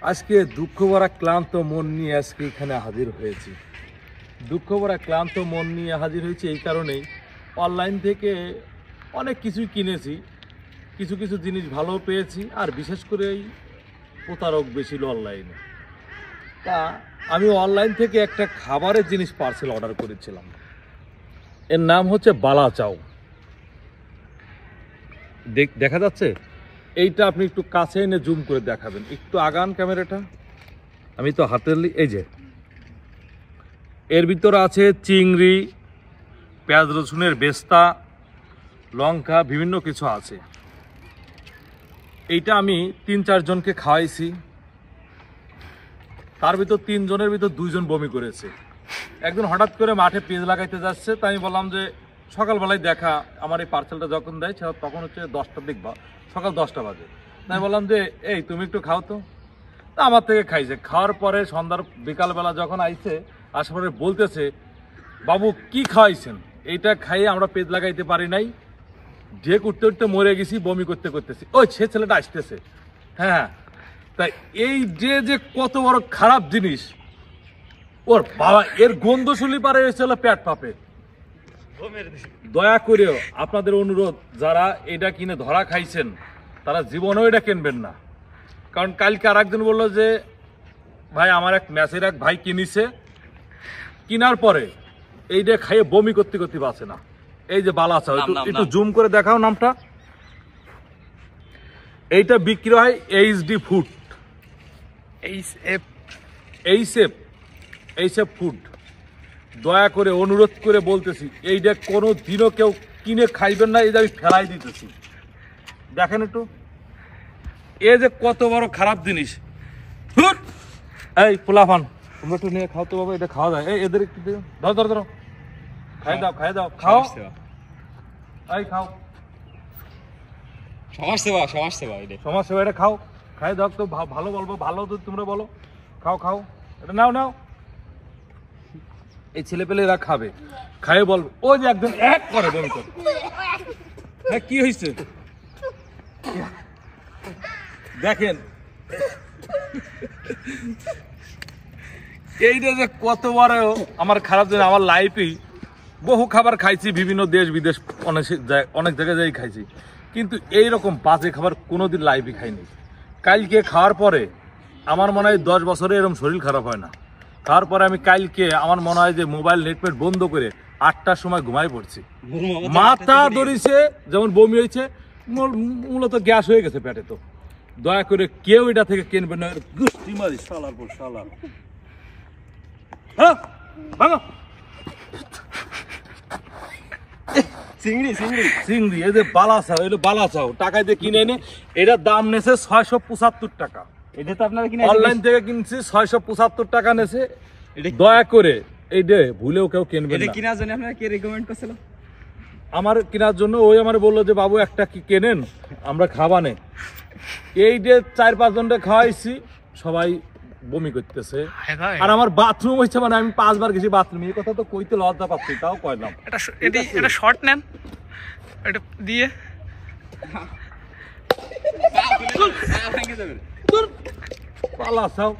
আজকে দুঃখ ভরা ক্লান্ত মন নিয়ে আজকে এখানে হাজির হয়েছি। দুঃখ ভরা ক্লান্ত মন নিয়ে হাজির হয়েছি এই কারণেই, অনলাইন থেকে অনেক কিছুই কিনেছি, কিছু কিছু জিনিস ভালো পেয়েছি, আর বিশেষ করে এই প্রতারক বেশি অনলাইনে। তা আমি অনলাইন থেকে একটা খাবারের জিনিস পার্সেল অর্ডার করেছিলাম, এর নাম হচ্ছে বালা চাউ। দেখা যাচ্ছে? এইটা আপনি একটু কাছে এনে জুম করে দেখাবেন, একটু আগান ক্যামেরাটা। আমি তো হাতের এই যে এর ভিতরে আছে চিংড়ি, পেঁয়াজ রসুনের বেস্তা, লঙ্কা, বিভিন্ন কিছু আছে। এইটা আমি ৩-৪ জনকে খাওয়াইছি, তার ভিতর ৩ জনের ভিতর ২ জন বমি করেছে। একজন হঠাৎ করে মাঠে পেঁয়াজ লাগাইতে যাচ্ছে, তাই আমি বললাম যে সকালবেলায় দেখা আমার এই পার্সেলটা যখন দেয় তখন হচ্ছে 10টার দিক, সকাল 10টা বাজে। তাই বললাম যে এই তুমি একটু খাও তো। তা আমার থেকে খাইছে। খাওয়ার পরে সন্ধ্যার বিকালবেলা যখন আইছে, আসার পরে বলতেছে, বাবু কি খাওয়াইছেন? এইটা খাইয়ে আমরা পেট লাগাইতে পারি নাই, ঢেক উঠতে উঠতে মরে গেছি, বমি করতে করতেছি। ওই সে ছেলেটা আসতেছে। হ্যাঁ, তাই এই যে কত বড় খারাপ জিনিস, ওর বাবা এর গন্ধ শুলি পারে হয়েছিল পেট পাপে। দয়া করেও আপনাদের অনুরোধ, যারা এটা কিনে ধরা খাইছেন তারা জীবনেও এটা কিনবেন না। কারণ কালকে আর একজন বললো যে ভাই আমার এক ম্যাচের এক ভাই কিনেছে, কেনার পরে এইটা খাইয়ে বমি করতে করতে বাঁচে না। এই যে বালা চাও, একটু জুম করে দেখাও নামটা। এইটা বিক্রি হয় এইচডি ফুড, এইসব ফুড। দয়া করে অনুরোধ করে বলতেছি, এইটা কোনো দিনও কেউ কিনে খাইবেন না, এই যে আমি ফেলাই দিতেছি। দেখেন একটু, এ যে কত বড় খারাপ জিনিস। এই পোলাফান তোমরা একটু নিয়ে খাও তো বাবা, এটা খাওয়া যায়। এই এদের একটু ধরো ধরো ধরো, খাই দাও খাও, এই খাও, সমাজ সেবা এটা খাও, খাই দাও তো। ভালো বলবো, ভালো তো তোমরা বলো, খাও এটা নাও। এই ছেলেপেলেরা খাবে, খাইয়ে বলবো। ও যে একদম এক করে বমি করে। হ্যাঁ, কি হয়েছে দেখেন। এইটা যে কত বড় আমার খারাপ দিন। আমার লাইফেই বহু খাবার খাইছি, বিভিন্ন দেশ বিদেশ অনেক জায়গায় যাই খাইছি, কিন্তু এইরকম বাজে খাবার কোনোদিন লাইফে খাইনি। কালকে খাওয়ার পরে আমার মনে হয় 10 বছরে এরকম শরীর খারাপ হয় না। তারপরে আমি কালকে আমার মনে হয় যে মোবাইল নেটপেট বন্ধ করে 8টার সময় ঘুমাই পড়ছি। মাথা ধরিছে, যেমন বমি হয়েছে, মূলত গ্যাস হয়ে গেছে পেটে। তো দয়া করে কেউ এটা থেকে কিনবেন না, গুষ্টি মারি শালার পর শালার। হ্যাঁ ভাঙো চিংড়ি, এই যে বালা চাও টাকায় দিয়ে কিনে এনে, এটার দাম নেছে 675 টাকা। এটা তো আপনারা কিনে অনলাইন থেকে কিনছি, 675 টাকা নেছে। দয়া করে এইটা ভুলেও কেউ কিনবেন না। কেনার জন্য আপনারা কে রেকমেন্ড করছিল? আমার কেনার জন্য ওই আমার বললো যে বাবু একটা কি কেনেন, আমরা খাবানে। এই যে 4-5 জনটা খাওয়াইছি, সবাই বমি করতেছে। আর আমার বাথরুম হচ্ছে, মানে আমি 5 বার গেছি বাথরুমে। এই কথা তো কইতে লজ্জা পাচ্ছি, তাও কইলাম। এটা শর্ট নেন, এটা দিয়ে পালা চাও।